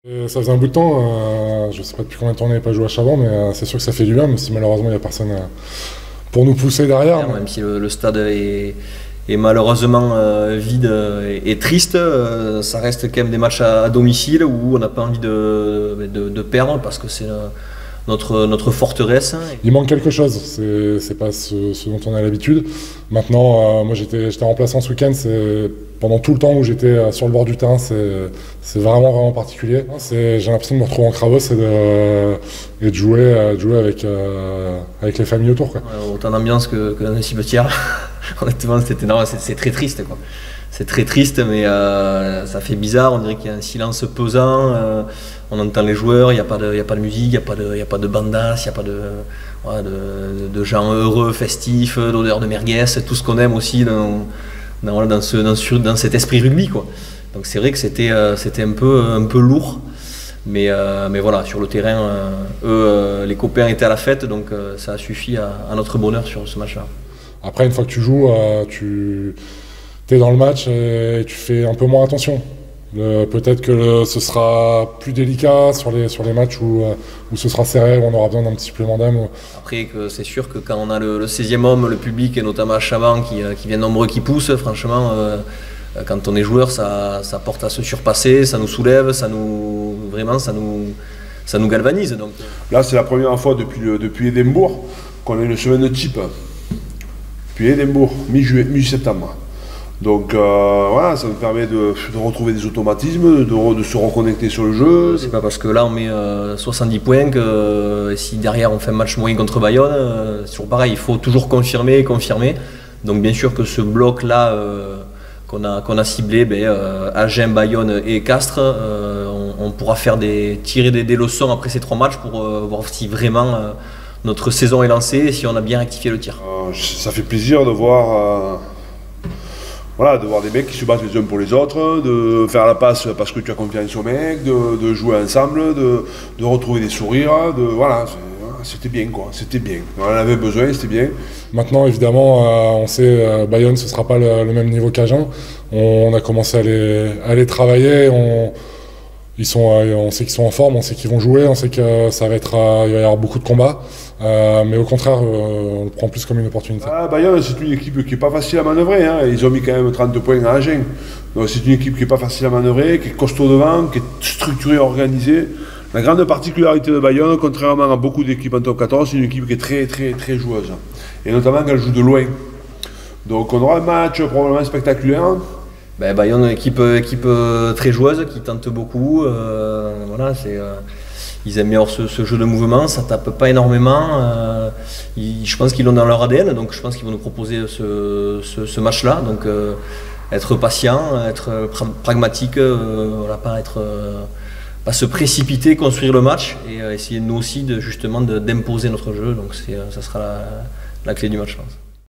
Ça faisait un bout de temps, je ne sais pas depuis combien de temps on n'avait pas joué à Chavant, mais c'est sûr que ça fait du bien, même si malheureusement il n'y a personne pour nous pousser derrière. Même si le stade est malheureusement vide et triste, ça reste quand même des matchs à domicile où on n'a pas envie de perdre parce que c'est notre forteresse. Il manque quelque chose, c'est pas ce dont on a l'habitude. Maintenant, moi j'étais remplaçant ce week-end, pendant tout le temps où j'étais sur le bord du terrain, c'est vraiment particulier. J'ai l'impression de me retrouver en Cravo et de jouer avec les familles autour, quoi. Autant d'ambiance que dans un cimetière. Honnêtement, c'est très triste, quoi. C'est très triste, mais ça fait bizarre. On dirait qu'il y a un silence pesant. On entend les joueurs, il n'y a pas de musique, il n'y a pas de bandas, il n'y a pas de gens heureux, festifs, d'odeur de merguez, tout ce qu'on aime aussi dans cet esprit rugby, quoi. Donc c'est vrai que c'était un peu lourd. Mais voilà, sur le terrain, eux, les copains étaient à la fête, donc ça a suffi à notre bonheur sur ce match-là. Après, une fois que tu joues, tu es dans le match et tu fais un peu moins attention. Peut-être que ce sera plus délicat sur les matchs où ce sera serré, où on aura besoin d'un petit supplément d'âme. Après, c'est sûr que quand on a le 16e homme, le public, et notamment à Chavant, qui vient nombreux, qui pousse, franchement, quand on est joueur, ça porte à se surpasser, ça nous soulève, ça nous galvanise. Donc. Là, c'est la première fois depuis Édimbourg qu'on a une semaine de type. Depuis Édimbourg, mi-septembre. Donc voilà, ça nous permet de retrouver des automatismes, de se reconnecter sur le jeu. C'est pas parce que là on met 70 points que si derrière on fait un match moyen contre Bayonne, c'est toujours pareil, il faut toujours confirmer. Donc bien sûr que ce bloc là qu'on a ciblé, Agen, Bayonne et Castres, on pourra tirer des leçons après ces 3 matchs pour voir si vraiment notre saison est lancée et si on a bien rectifié le tir. Ça fait plaisir de voir... de voir des mecs qui se battent les uns pour les autres, de faire la passe parce que tu as confiance aux mecs, de jouer ensemble, de retrouver des sourires, c'était bien, quoi, c'était bien. On en avait besoin, c'était bien. Maintenant, évidemment, on sait Bayonne, ce ne sera pas le même niveau qu'Agen. On a commencé à les travailler. On sait qu'ils sont en forme, on sait qu'ils vont jouer, on sait que il va y avoir beaucoup de combats. Mais au contraire, on le prend plus comme une opportunité. Bayonne, c'est une équipe qui n'est pas facile à manœuvrer. Hein. Ils ont mis quand même 30 points à Agen. Donc c'est une équipe qui n'est pas facile à manœuvrer, qui est costaud devant, qui est structurée, organisée. La grande particularité de Bayonne, contrairement à beaucoup d'équipes en top 14, c'est une équipe qui est très joueuse. Et notamment qu'elle joue de loin. Donc on aura un match probablement spectaculaire. Bayonne, équipe très joueuse, qui tente beaucoup. Ils aiment bien ce jeu de mouvement, ça tape pas énormément. Je pense qu'ils l'ont dans leur ADN, donc je pense qu'ils vont nous proposer ce match-là. Donc être patient, être pragmatique, pas se précipiter, construire le match et essayer nous aussi d'imposer notre jeu. Donc ça sera la clé du match, je pense.